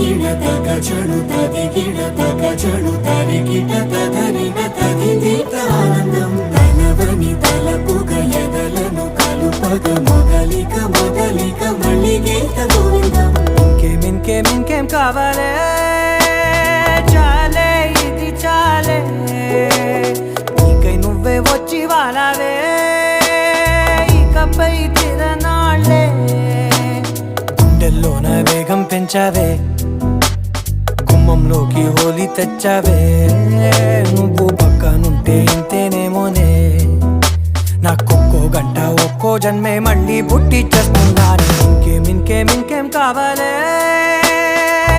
తదిగిడ తగ చడు తదిగిడ తగ చడు తరిగిట తదరిన తదిదీత ఆనందం తలవని తలపుగ ఎదలను కలుపగ మొదలిక మొదలిక మళ్ళీ గీత గోవిందం. ఇంకేం కావాలే చాలే ఇది చాలే నీకై నువ్వే వచ్చి వాలావే ఇకపై తిరనాళ్ళే గుండెల్లోన వేగం పెంచావే గుమ్మంలోకి హోలీ తెచ్చావే నువ్వు పక్కనుంటే ఇంతేనేమోనే నాకొక్కో గంట ఒక్కో జన్మే మళ్ళీ పుట్టి చేస్తున్నాను. ఇంకేం కావాలే